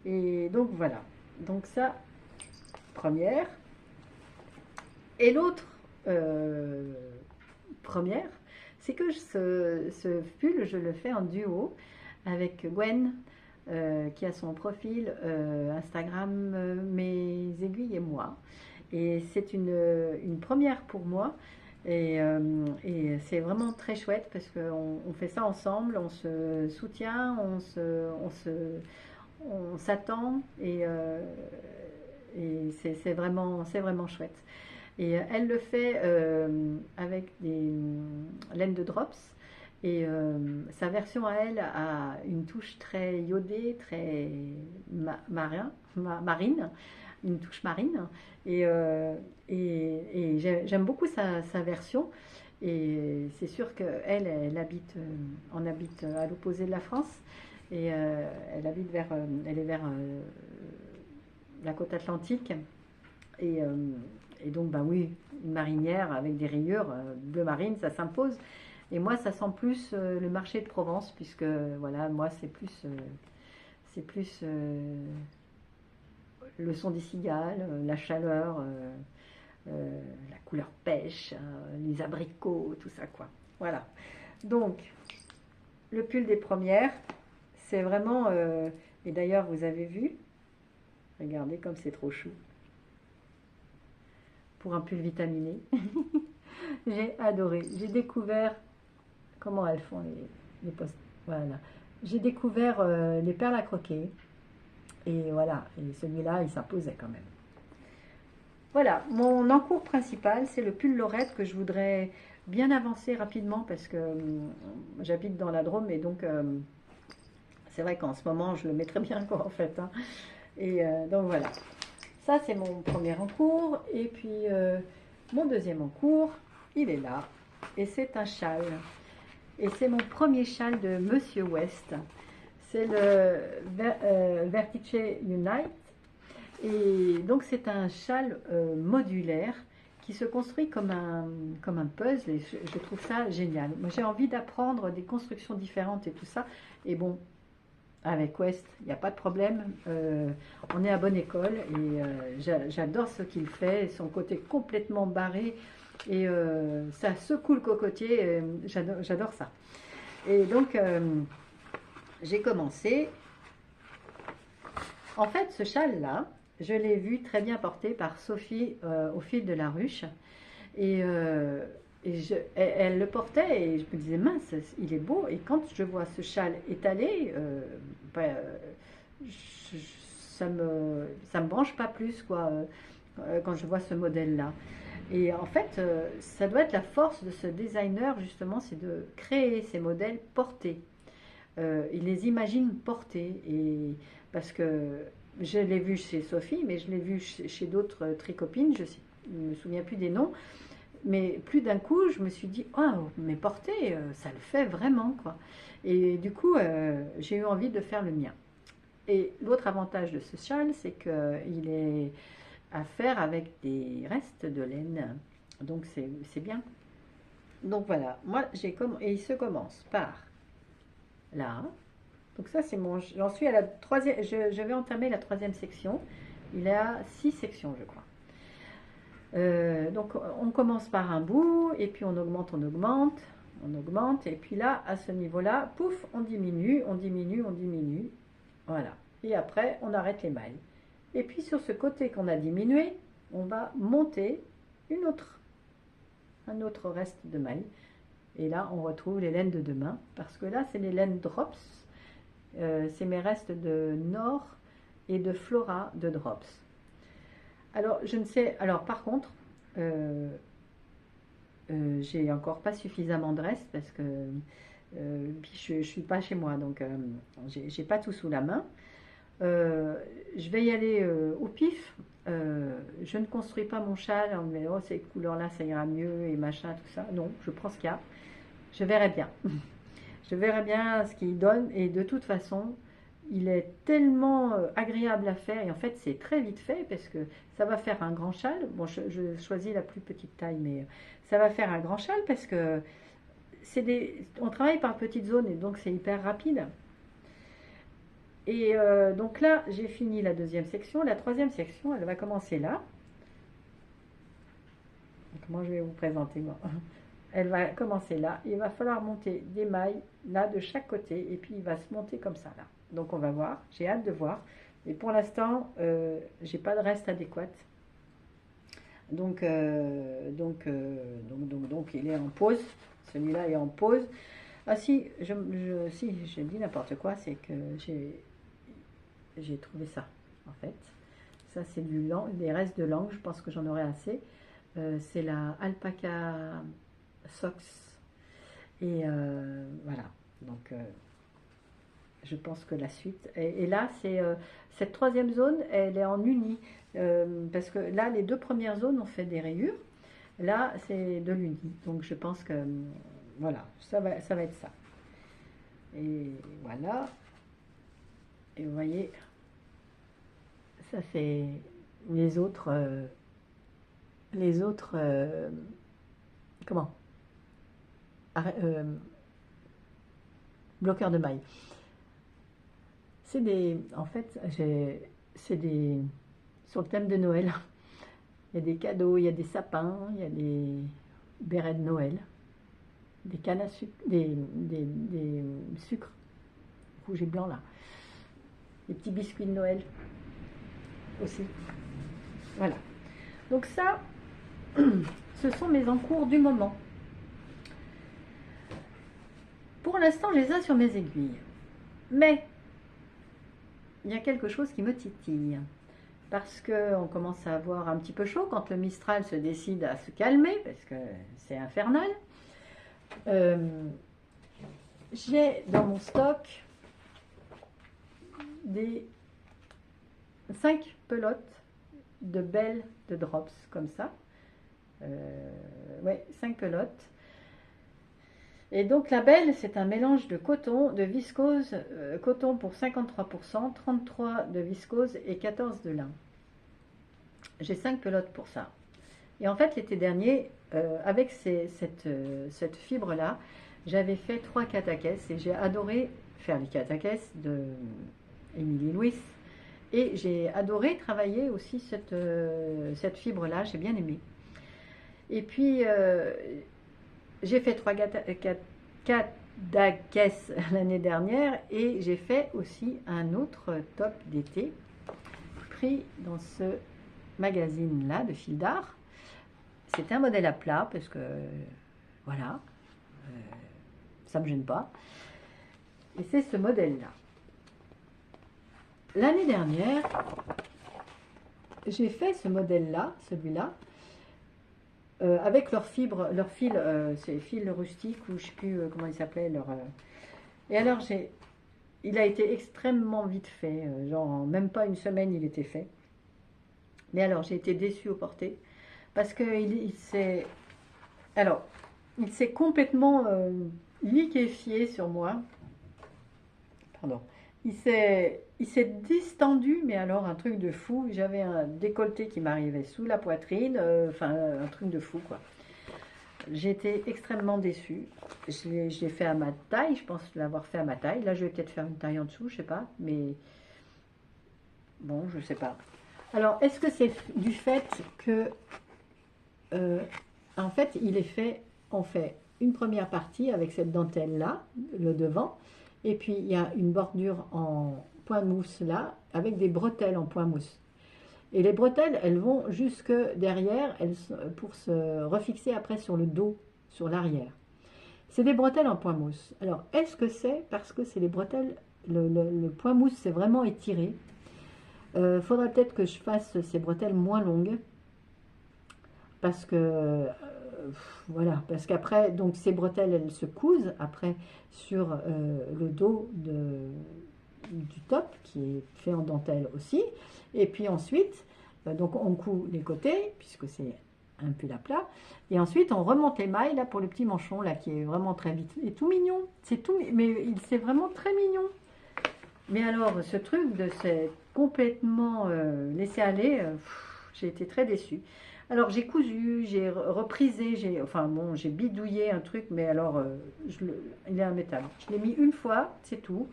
Et donc voilà. Donc ça, première. Et l'autre première, c'est que ce pull, je le fais en duo avec Gwen, qui a son profil Instagram Mes aiguilles et moi. Et c'est une première pour moi. Et c'est vraiment très chouette parce qu'on fait ça ensemble, on se soutient, on s'attend et c'est vraiment chouette. Et elle le fait avec des laines de drops. Et sa version à elle a une touche très iodée, très marine, une touche marine. Et, j'aime beaucoup sa version. Et c'est sûr qu'elle, on habite à l'opposé de la France. Et elle est vers la côte atlantique. Et, donc, bah oui, une marinière avec des rayures bleu marine, ça s'impose. Et moi, ça sent plus le marché de Provence, puisque voilà, moi, c'est plus le son des cigales, la chaleur, la couleur pêche, les abricots, tout ça, quoi. Voilà. Donc, le pull des premières, c'est vraiment... et d'ailleurs, vous avez vu, regardez comme c'est trop chou. Pour un pull vitaminé. J'ai adoré. J'ai découvert comment elles font les postes. Voilà. J'ai découvert les perles à croquer. Et voilà. Et celui-là, il s'imposait quand même. Voilà. Mon encours principal, c'est le pull Lorette que je voudrais bien avancer rapidement parce que j'habite dans la Drôme et donc c'est vrai qu'en ce moment, je le mettrais bien quoi en fait. Hein. Et donc voilà. Ça, c'est mon premier encours. Et puis, mon deuxième encours, il est là. Et c'est un châle. Et c'est mon premier châle de Monsieur West. C'est le Vertice Unite. Et donc, c'est un châle modulaire qui se construit comme un puzzle. Et je trouve ça génial. Moi, j'ai envie d'apprendre des constructions différentes et tout ça. Et bon, avec West, il n'y a pas de problème. On est à bonne école et j'adore ce qu'il fait, son côté complètement barré et ça secoue le cocotier. J'adore ça. Et donc, j'ai commencé. En fait, ce châle-là, je l'ai vu très bien porté par Sophie au fil de la ruche. Et elle le portait et je me disais mince, il est beau. Et quand je vois ce châle étalé, ça me branche pas plus quoi. Quand je vois ce modèle-là. Et en fait, ça doit être la force de ce designer justement, c'est de créer ces modèles portés. Il les imagine portés et parce que je l'ai vu chez Sophie, mais je l'ai vu chez d'autres tricopines. Je ne me souviens plus des noms. Mais plus d'un coup, je me suis dit, oh, mais porter, ça le fait vraiment, quoi. Et du coup, j'ai eu envie de faire le mien. Et l'autre avantage de ce châle, c'est qu'il est à faire avec des restes de laine. Donc, c'est bien. Donc, voilà. Moi, et il se commence par là. Donc, ça, c'est mon... J'en suis à la troisième... Je vais entamer la troisième section. Il y a 6 sections, je crois. Donc on commence par un bout et puis on augmente, et puis là à ce niveau là, pouf, on diminue, voilà, et après on arrête les mailles et puis sur ce côté qu'on a diminué, on va monter un autre reste de mailles et là on retrouve les laines de demain parce que là c'est les laines drops, c'est mes restes de Nord et de Flora de drops. Alors, je ne sais... Alors, par contre, j'ai encore pas suffisamment de reste parce que je ne suis pas chez moi, donc j'ai pas tout sous la main. Je vais y aller au pif. Je ne construis pas mon châle en me disant, oh, ces couleurs-là, ça ira mieux et machin, tout ça. Non, je prends ce qu'il y a. Je verrai bien. Je verrai bien ce qu'il donne et de toute façon, il est tellement agréable à faire et en fait c'est très vite fait parce que ça va faire un grand châle. Bon, je choisis la plus petite taille, mais ça va faire un grand châle parce que on travaille par petites zones et donc c'est hyper rapide. Et donc là, j'ai fini la deuxième section. La troisième section, elle va commencer là. Comment je vais vous présenter moi? Elle va commencer là. Il va falloir monter des mailles là de chaque côté et puis il va se monter comme ça là. Donc on va voir. J'ai hâte de voir. Et pour l'instant, j'ai pas de reste adéquat. Donc il est en pause. Celui-là est en pause. Ah si, si, je dis n'importe quoi, c'est que j'ai trouvé ça, en fait. Ça, c'est des restes de langue, je pense que j'en aurai assez. C'est la Alpaca Socks. Et voilà, donc je pense que la suite... Et là, c'est cette troisième zone, elle est en uni. Parce que là, les deux premières zones ont fait des rayures. Là, c'est de l'uni. Donc, je pense que... voilà, ça va être ça. Et voilà. Et vous voyez, ça c'est les autres... comment bloqueurs de mailles. C'est des... En fait, c'est des... Sur le thème de Noël. Il y a des cadeaux, il y a des sapins, il y a des bérets de Noël, des cannes à sucre, des sucres rouge et blanc là, des petits biscuits de Noël aussi. Voilà. Donc ça, ce sont mes encours du moment. Pour l'instant, je les ai sur mes aiguilles. Mais il y a quelque chose qui me titille. Parce qu'on commence à avoir un petit peu chaud quand le Mistral se décide à se calmer, parce que c'est infernal. J'ai dans mon stock des 5 pelotes de belles de drops, comme ça. Ouais, 5 pelotes. Et donc la belle, c'est un mélange de coton, de viscose, coton pour 53%, 33 de viscose et 14 de lin. J'ai 5 pelotes pour ça. Et en fait, l'été dernier, avec cette fibre-là, j'avais fait 3 cataquès et j'ai adoré faire les cataquès de Émilie Louis. Et j'ai adoré travailler aussi cette fibre-là, j'ai bien aimé. Et puis, j'ai fait 3 cataquès l'année dernière et j'ai fait aussi un autre top d'été pris dans ce magazine-là de fil d'art. C'est un modèle à plat parce que, voilà, ça ne me gêne pas. Et c'est ce modèle-là. L'année dernière, j'ai fait ce modèle-là, celui-là, avec leur fibre, leur fil, c'est fil rustique ou je ne sais plus comment il s'appelait. Et alors, il a été extrêmement vite fait, genre même pas une semaine il était fait. Mais alors, j'ai été déçue au porté parce qu'il s'est complètement liquéfié sur moi. Pardon. Il s'est distendu, mais alors un truc de fou. J'avais un décolleté qui m'arrivait sous la poitrine, enfin un truc de fou quoi. J'étais extrêmement déçue. Je l'ai fait à ma taille, je pense l'avoir fait à ma taille. Là, je vais peut-être faire une taille en dessous, je sais pas, mais bon, je sais pas. Alors, est-ce que c'est du fait que, en fait, on fait une première partie avec cette dentelle-là, le devant, et puis il y a une bordure en point mousse là, avec des bretelles en point mousse. Et les bretelles, elles vont jusque derrière pour se refixer après sur le dos, sur l'arrière. C'est des bretelles en point mousse. Alors, est-ce que c'est parce que c'est les bretelles, le point mousse s'est vraiment étiré? Faudrait peut-être que je fasse ces bretelles moins longues parce que voilà, parce qu'après donc ces bretelles elles se cousent après sur le dos du top qui est fait en dentelle aussi, et puis ensuite donc on coud les côtés puisque c'est un pull à plat, et ensuite on remonte les mailles là pour le petit manchon là qui est vraiment très vite et tout mignon, c'est tout, mais c'est vraiment très mignon. Mais alors, ce truc de s'être complètement laissé aller, j'ai été très déçue. Alors, j'ai cousu, j'ai reprisé, enfin bon, j'ai bidouillé un truc, mais alors, il est en métal. Je l'ai mis une fois, c'est tout,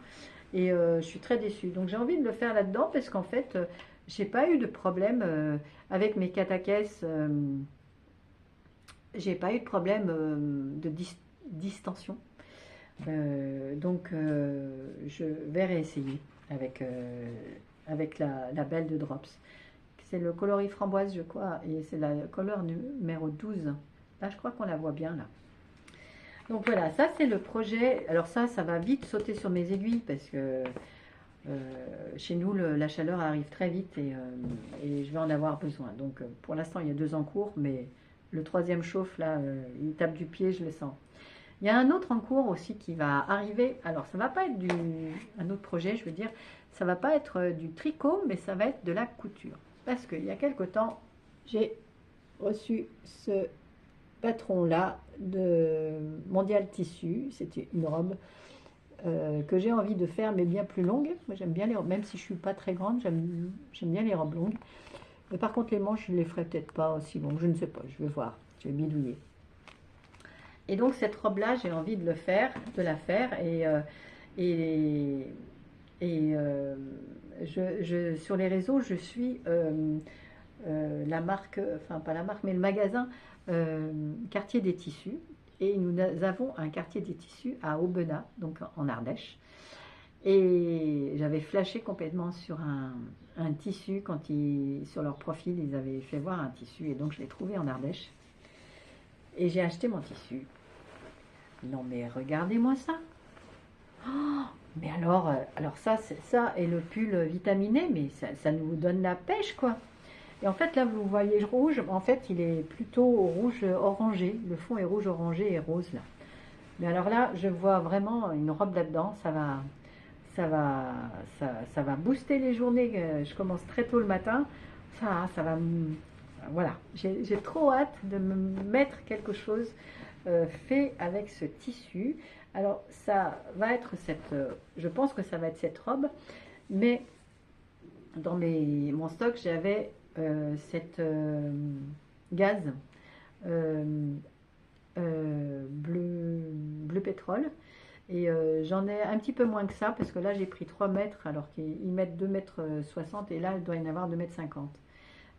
et je suis très déçue. Donc, j'ai envie de le faire là-dedans, parce qu'en fait, j'ai pas eu de problème avec mes cataquès, j'ai pas eu de problème de distension. Donc je vais réessayer avec la belle de Drops. C'est le coloris framboise, je crois, et c'est la couleur numéro 12. Là, je crois qu'on la voit bien, là. Donc voilà, ça c'est le projet. Alors ça va vite sauter sur mes aiguilles parce que chez nous, la chaleur arrive très vite et je vais en avoir besoin. Donc pour l'instant, il y a 2 en cours, mais le troisième chauffe, là, il tape du pied, je le sens. Il y a un autre en cours aussi qui va arriver. Alors, ça va pas être un autre projet, je veux dire, ça va pas être du tricot, mais ça va être de la couture. Parce qu'il y a quelque temps, j'ai reçu ce patron-là de Mondial Tissu. C'était une robe que j'ai envie de faire, mais bien plus longue. Moi, j'aime bien les robes, même si je suis pas très grande, j'aime bien les robes longues. Mais par contre, les manches, je les ferai peut-être pas aussi longues. Je ne sais pas, je vais voir. Je vais bidouiller. Et donc cette robe-là, j'ai envie de la faire. Sur les réseaux, je suis la marque, enfin pas la marque, mais le magasin Quartier des Tissus. Et nous avons un quartier des tissus à Aubenas, donc en Ardèche. Et j'avais flashé complètement sur un tissu quand sur leur profil, ils avaient fait voir un tissu. Et donc je l'ai trouvé en Ardèche. Et j'ai acheté mon tissu. Non mais regardez-moi ça. Oh, mais alors ça, ça et le pull vitaminé, mais ça nous donne la pêche quoi. Et en fait là vous voyez rouge, en fait il est plutôt rouge orangé. Le fond est rouge orangé et rose là. Mais alors là je vois vraiment une robe là-dedans. Ça va, ça va booster les journées. Je commence très tôt le matin. Ça va. Voilà. J'ai trop hâte de me mettre quelque chose fait avec ce tissu. Alors ça va être je pense que ça va être cette robe, mais dans mon stock j'avais cette gaze bleu pétrole et j'en ai un petit peu moins que ça parce que là j'ai pris 3 mètres alors qu'ils mettent 2 mètres 60 et là il doit y en avoir 2 mètres 50.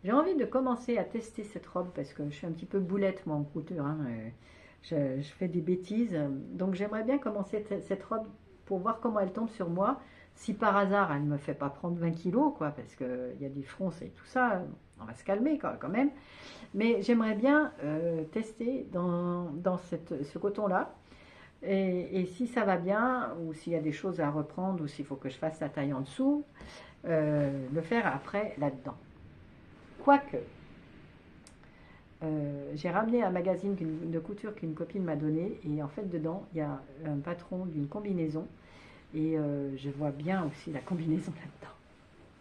J'ai envie de commencer à tester cette robe parce que je suis un petit peu boulette moi en couture, hein. Je fais des bêtises. Donc j'aimerais bien commencer cette robe pour voir comment elle tombe sur moi. Si par hasard elle ne me fait pas prendre 20 kilos, quoi, parce qu'il y a des fronces et tout ça, on va se calmer quand même. Mais j'aimerais bien tester dans ce coton-là. Et si ça va bien, ou s'il y a des choses à reprendre, ou s'il faut que je fasse la taille en dessous, le faire après là-dedans. Quoique, j'ai ramené un magazine de couture qu'une copine m'a donné et en fait dedans il y a un patron d'une combinaison et je vois bien aussi la combinaison là-dedans.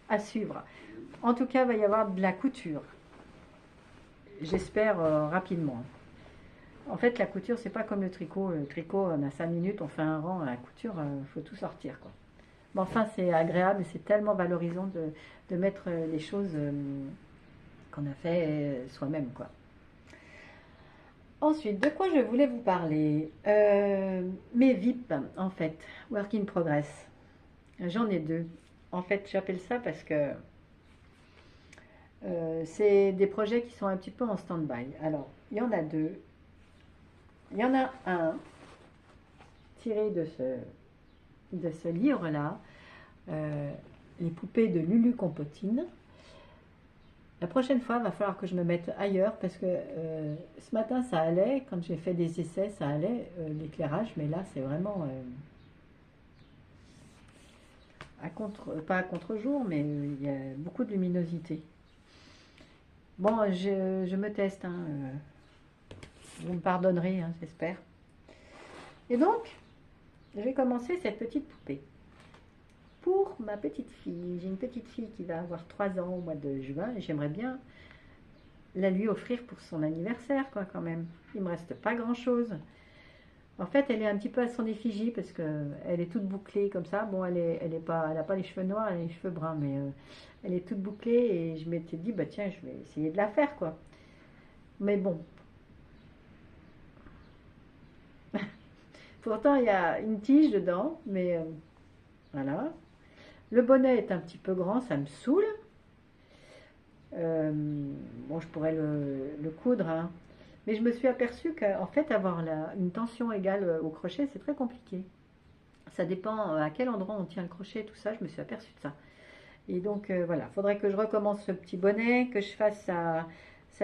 À suivre. En tout cas, il va y avoir de la couture. J'espère rapidement. En fait, la couture, c'est pas comme le tricot. Le tricot, on a 5 minutes, on fait un rang. À la couture, il faut tout sortir, quoi. Mais enfin, c'est agréable, c'est tellement valorisant de mettre les choses qu'on a fait soi-même, quoi. Ensuite, de quoi je voulais vous parler mes VIP, en fait, Work in Progress. J'en ai 2. En fait, j'appelle ça parce que c'est des projets qui sont un petit peu en stand-by. Alors, il y en a 2. Il y en a un tiré de ce livre-là, Les poupées de Lulu Compotine. La prochaine fois, il va falloir que je me mette ailleurs parce que ce matin, ça allait. Quand j'ai fait des essais, ça allait, l'éclairage. Mais là, c'est vraiment pas à contre-jour, mais il y a beaucoup de luminosité. Bon, je me teste. Hein, vous me pardonnerez, hein, j'espère. Et donc, j'ai commencé cette petite poupée. Pour ma petite fille, j'ai une petite fille qui va avoir 3 ans au mois de juin et j'aimerais bien la lui offrir pour son anniversaire, quoi, quand même. Il me reste pas grand chose. En fait, elle est un petit peu à son effigie parce que elle est toute bouclée comme ça. Bon, elle est pas, elle a pas les cheveux noirs, elle a les cheveux bruns, mais elle est toute bouclée et je m'étais dit, bah tiens, je vais essayer de la faire quoi. Mais bon, pourtant il y a une tige dedans, mais voilà. Le bonnet est un petit peu grand, ça me saoule. Euh, bon, je pourrais le coudre, hein. Mais je me suis aperçue qu'en fait, avoir une tension égale au crochet, c'est très compliqué. Ça dépend à quel endroit on tient le crochet, tout ça, je me suis aperçue de ça. Et donc voilà, il faudrait que je recommence ce petit bonnet, que je fasse sa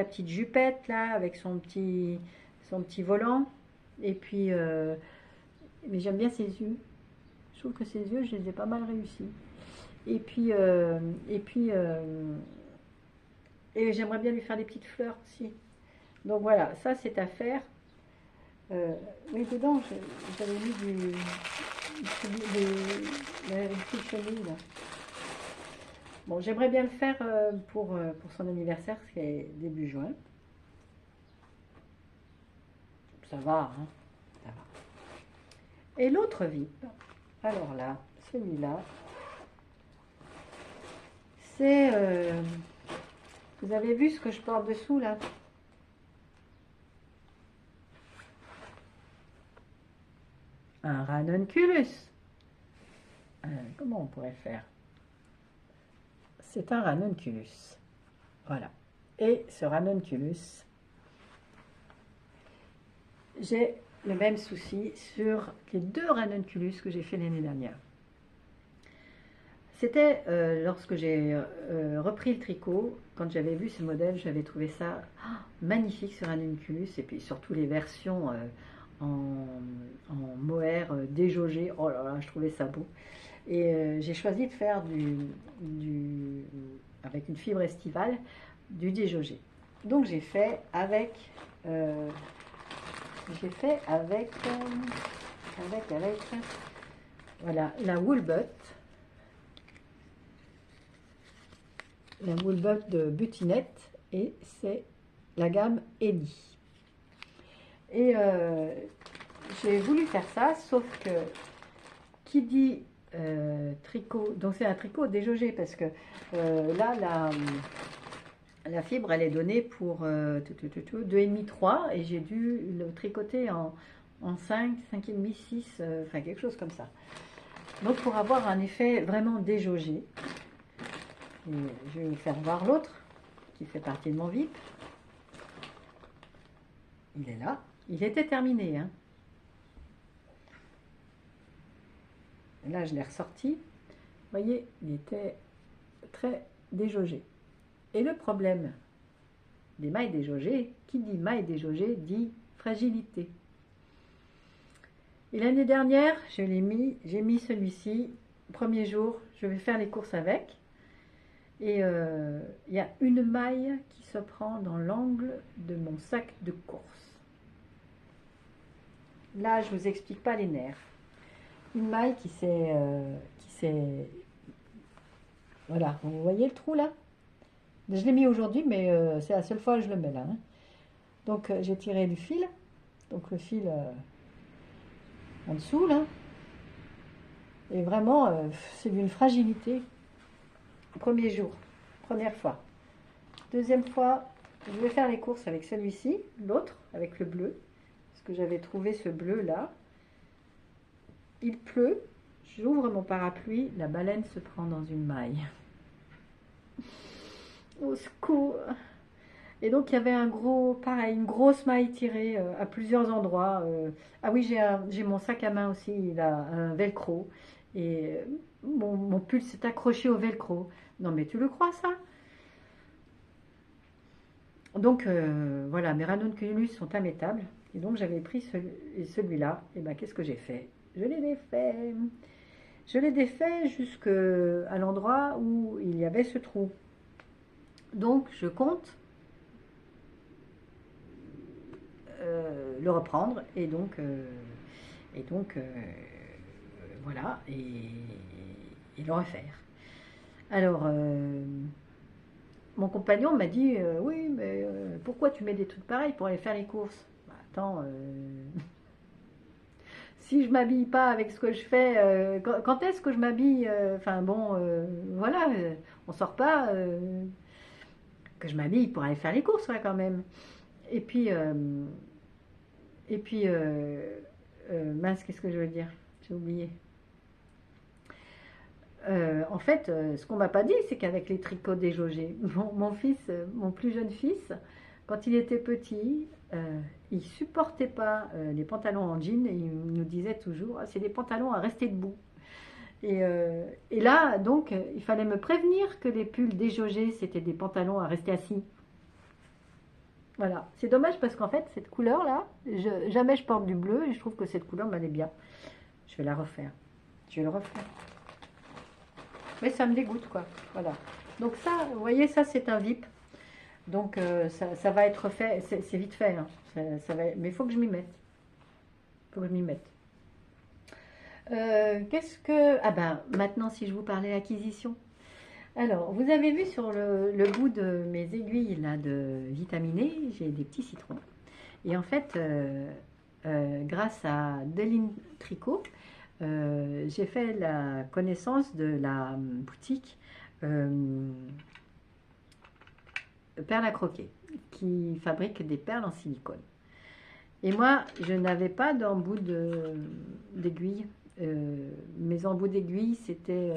petite jupette là, avec son petit volant. Et puis, mais j'aime bien ses yeux. Je trouve que ses yeux, je les ai pas mal réussis. Et puis, et puis, et j'aimerais bien lui faire des petites fleurs aussi. Donc voilà, ça c'est à faire. Oui, dedans, j'avais mis une petite chenille là. Bon, j'aimerais bien le faire pour son anniversaire, qui est début juin. Ça va, hein, ça va. Et l'autre VIP, alors là, celui-là, c'est... vous avez vu ce que je porte dessous là? Un ranunculus. Comment on pourrait faire? C'est un ranunculus. Voilà. Et ce ranunculus, j'ai le même souci sur les deux ranunculus que j'ai fait l'année dernière. C'était lorsque j'ai repris le tricot, quand j'avais vu ce modèle, j'avais trouvé ça magnifique ce ranunculus, et puis surtout les versions en mohair déjaugé, oh là là, je trouvais ça beau. Et j'ai choisi de faire avec une fibre estivale, du déjaugé. Donc j'ai fait avec, voilà, la Woolbutt de Butinette, et c'est la gamme Ellie. Et j'ai voulu faire ça, sauf que qui dit tricot, donc c'est un tricot déjaugé parce que là la fibre elle est donnée pour 2,5-3 et j'ai dû le tricoter en 5, 5,5, 6, enfin quelque chose comme ça. Donc pour avoir un effet vraiment déjaugé, et je vais vous faire voir l'autre qui fait partie de mon VIP. Il est là, il était terminé, hein. Là je l'ai ressorti, vous voyez, il était très déjaugé. Et le problème des mailles déjaugées, qui dit mailles déjaugées dit fragilité. Et l'année dernière, j'ai mis celui-ci, premier jour, je vais faire les courses avec. Et il y a une maille qui se prend dans l'angle de mon sac de course. Là, je vous explique pas les nerfs. Une maille qui s'est... Voilà, vous voyez le trou là? Je l'ai mis aujourd'hui, mais c'est la seule fois que je le mets là, hein. Donc j'ai tiré du fil, donc le fil en dessous là, et vraiment c'est d'une fragilité. Premier jour, première fois. Deuxième fois, je vais faire les courses avec celui-ci, l'autre avec le bleu, parce que j'avais trouvé ce bleu là. Il pleut, j'ouvre mon parapluie, la baleine se prend dans une maille. Au secours! Et donc il y avait pareil, une grosse maille tirée à plusieurs endroits. Ah oui, j'ai mon sac à main aussi, il a un velcro. Et mon pull s'est accroché au velcro. Non mais tu le crois ça? Donc voilà, mes ranunculus sont immétables. Et donc j'avais pris celui-là. Et ben qu'est-ce que j'ai fait? Je l'ai défait. Je l'ai défait jusqu'à l'endroit où il y avait ce trou. Donc je compte le reprendre et donc voilà et le refaire. Alors mon compagnon m'a dit oui mais pourquoi tu mets des trucs pareils pour aller faire les courses? Bah, attends si je m'habille pas avec ce que je fais, quand est-ce que je m'habille, enfin bon, voilà, on sort pas, que je m'habille pour aller faire les courses, ouais, quand même. Et puis, et puis mince, qu'est-ce que je veux dire? J'ai oublié. En fait, ce qu'on m'a pas dit, c'est qu'avec les tricots déjaugés, mon fils, mon plus jeune fils, quand il était petit, il supportait pas les pantalons en jean et il nous disait toujours, ah, c'est des pantalons à rester debout. Et là, donc, il fallait me prévenir que les pulls déjaugés, c'était des pantalons à rester assis. Voilà, c'est dommage parce qu'en fait, cette couleur-là, jamais je porte du bleu et je trouve que cette couleur m'allait bien. Je vais la refaire. Je vais le refaire. Mais ça me dégoûte, quoi. Voilà. Donc ça, vous voyez, ça c'est un VIP. Donc ça va être fait, c'est vite fait. Hein. Mais il faut que je m'y mette. Il faut que je m'y mette. Qu'est-ce que... Ah ben, maintenant, si je vous parlais acquisition. Alors, vous avez vu sur le bout de mes aiguilles là, de vitaminé, j'ai des petits citrons. Et en fait, grâce à Deline Tricot, j'ai fait la connaissance de la boutique Perles à croquer, qui fabrique des perles en silicone. Et moi, je n'avais pas d'embout d'aiguille. Mes embouts d'aiguille, c'était...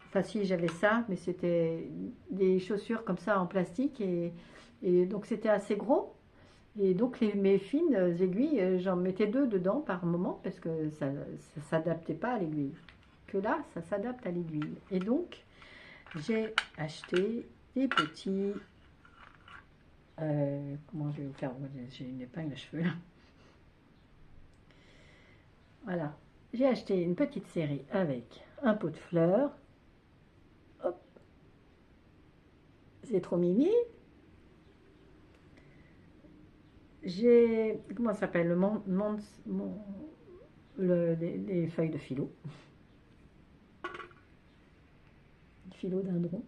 Enfin, si, j'avais ça, mais c'était des chaussures comme ça en plastique. Et donc, c'était assez gros. Et donc, mes fines aiguilles, j'en mettais 2 dedans par moment parce que ça ne s'adaptait pas à l'aiguille. Que là, ça s'adapte à l'aiguille. Et donc, j'ai acheté des petits... comment je vais vous faire? J'ai une épingle à cheveux là. Voilà. J'ai acheté une petite série avec un pot de fleurs. Hop. C'est trop mimi. J'ai... Comment ça s'appelle? Les feuilles de philo. Philodendron.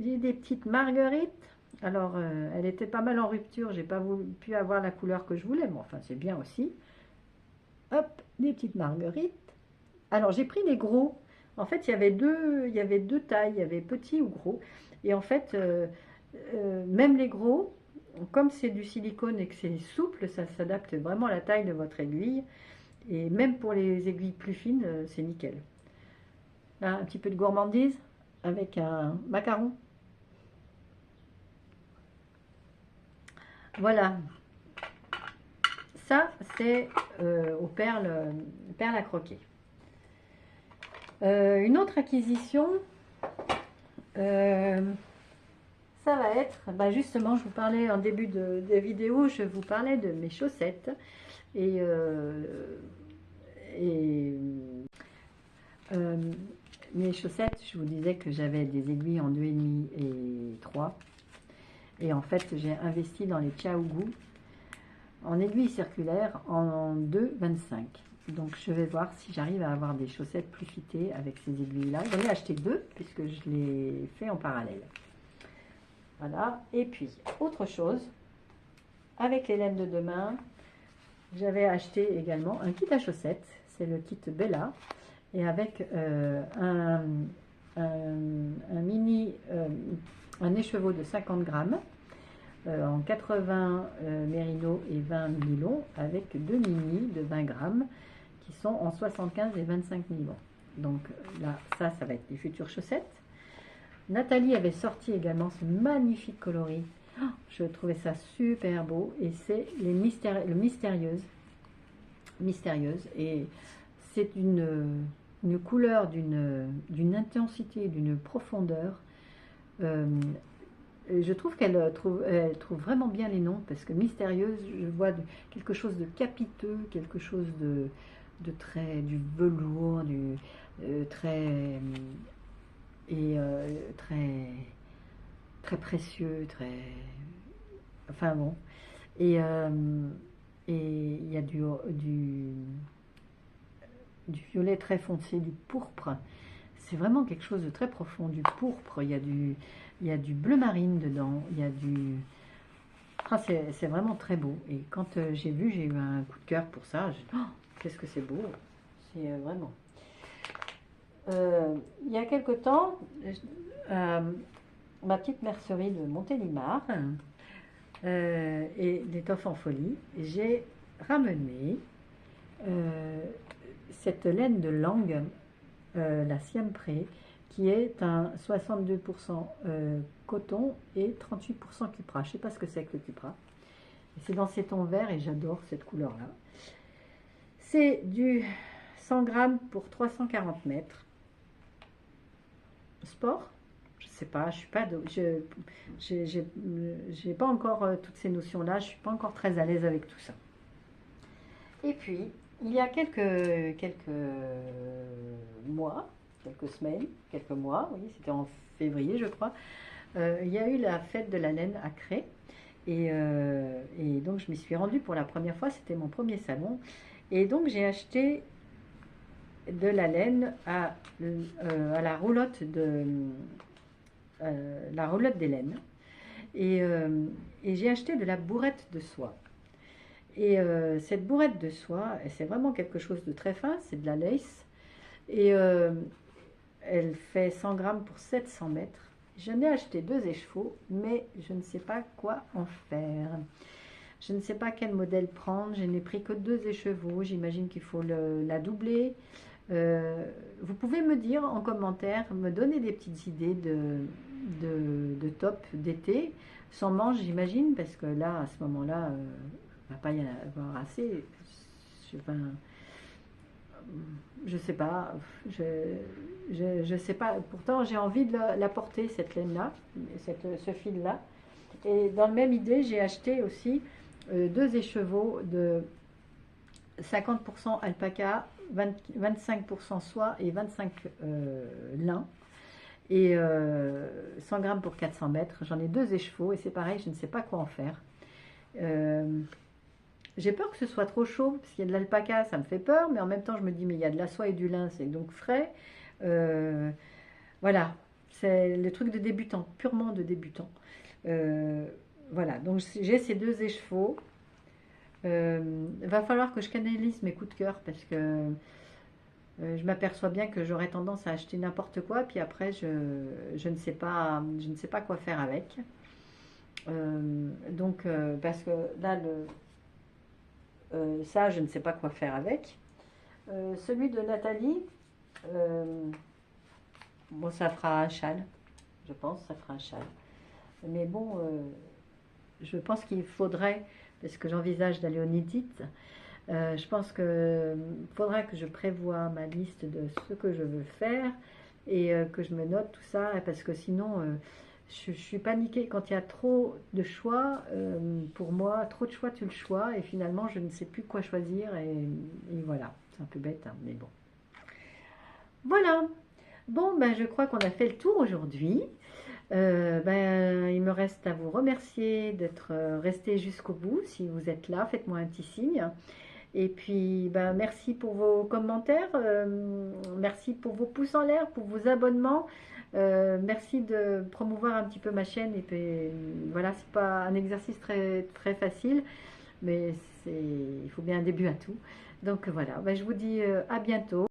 J'ai des petites marguerites. Alors, elle était pas mal en rupture. J'ai pas pu avoir la couleur que je voulais. Mais enfin, c'est bien aussi. Hop, des petites marguerites. Alors, j'ai pris les gros. En fait, il y avait deux tailles. Il y avait petit ou gros. Et en fait, même les gros, comme c'est du silicone et que c'est souple, ça s'adapte vraiment à la taille de votre aiguille. Et même pour les aiguilles plus fines, c'est nickel. Là, un petit peu de gourmandise avec un macaron. Voilà. Ça, c'est aux perles à croquer. Une autre acquisition, ça va être, bah justement, je vous parlais en début de vidéo, je vous parlais de mes chaussettes. Et mes chaussettes, je vous disais que j'avais des aiguilles en 2,5 et 3. Et en fait, j'ai investi dans les Xiaogu en aiguille circulaire en 2,25. Donc, je vais voir si j'arrive à avoir des chaussettes plus fitées avec ces aiguilles-là. J'en ai acheté 2 puisque je les fais en parallèle. Voilà. Et puis, autre chose, avec les laines de demain, j'avais acheté également un kit à chaussettes. C'est le kit Bella. Et avec un écheveau de 50 grammes en 80 mérino et 20 nylon avec 2 mini de 20 grammes qui sont en 75 et 25 nylon. Donc là, ça va être les futures chaussettes. Nathalie avait sorti également ce magnifique coloris. Oh, je trouvais ça super beau et c'est le mystérieuse. Et c'est une couleur d'une intensité, d'une profondeur. Je trouve qu'elle trouve vraiment bien les noms parce que mystérieuse, je vois quelque chose de capiteux, quelque chose de très du velours, très très précieux, très enfin bon. Et il y a du violet très foncé, du pourpre. C'est vraiment quelque chose de très profond, du pourpre. Il y a du bleu marine dedans, il y a du... Ah, c'est vraiment très beau. Et quand j'ai vu, j'ai eu un coup de cœur pour ça. Oh, qu'est-ce que c'est beau. C'est vraiment. Il y a quelque temps, euh, ma petite mercerie de Montélimar et d'Étoffe en folie, j'ai ramené euh, cette laine de Langue, la Siempré, qui est un 62% coton et 38% cupra. Je ne sais pas ce que c'est que le cupra. C'est dans ces tons verts et j'adore cette couleur-là. C'est du 100 grammes pour 340 mètres. Sport, je sais pas, je suis pas, j'ai pas encore toutes ces notions-là, je suis pas encore très à l'aise avec tout ça. Et puis, il y a quelques mois, quelques semaines, quelques mois, oui, c'était en février, je crois, il y a eu la fête de la laine à Cré. Et donc, je m'y suis rendue pour la première fois, c'était mon premier salon. Et donc, j'ai acheté de la laine à la roulotte des laines. Et j'ai acheté de la bourrette de soie. Et cette bourrette de soie, c'est vraiment quelque chose de très fin, c'est de la lace. Et elle fait 100 grammes pour 700 mètres. J'en ai acheté 2 écheveaux, mais je ne sais pas quoi en faire. Je ne sais pas quel modèle prendre. Je n'ai pris que 2 écheveaux. J'imagine qu'il faut la doubler. Vous pouvez me dire en commentaire, me donner des petites idées de top d'été, sans manche j'imagine, parce que là, à ce moment-là, il ne va pas y en avoir assez. Je sais pas, je sais pas. Pourtant, j'ai envie de la porter, cette laine-là, ce fil-là. Et dans la même idée, j'ai acheté aussi 2 écheveaux de 50% alpaca, 25% soie et 25 lin. Et 100 grammes pour 400 mètres. J'en ai 2 écheveaux et c'est pareil, je ne sais pas quoi en faire. J'ai peur que ce soit trop chaud, parce qu'il y a de l'alpaca, ça me fait peur, mais en même temps, je me dis, mais il y a de la soie et du lin, c'est donc frais. Voilà, c'est le truc de débutant, purement de débutant. Voilà, donc j'ai ces 2 écheveaux. Va falloir que je canalise mes coups de cœur, parce que je m'aperçois bien que j'aurais tendance à acheter n'importe quoi, puis après, je ne sais pas quoi faire avec. Donc, parce que là, ça, je ne sais pas quoi faire avec. Celui de Nathalie, bon, ça fera un châle, je pense, ça fera un châle. Mais bon, je pense qu'il faudrait, parce que j'envisage d'aller au Nidit, je pense qu'il faudra que je prévoie ma liste de ce que je veux faire et que je me note tout ça, parce que sinon, je suis paniquée quand il y a trop de choix. Pour moi, trop de choix, tu le choix, et finalement, je ne sais plus quoi choisir, et voilà, c'est un peu bête, hein, mais bon. Voilà, bon, ben, je crois qu'on a fait le tour aujourd'hui. Ben, il me reste à vous remercier d'être resté jusqu'au bout. Si vous êtes là, faites-moi un petit signe. Et puis, ben, merci pour vos commentaires, merci pour vos pouces en l'air, pour vos abonnements. Merci de promouvoir un petit peu ma chaîne. Et puis, voilà, c'est pas un exercice très, très facile, mais il faut bien un début à tout. Donc voilà, ben, je vous dis à bientôt.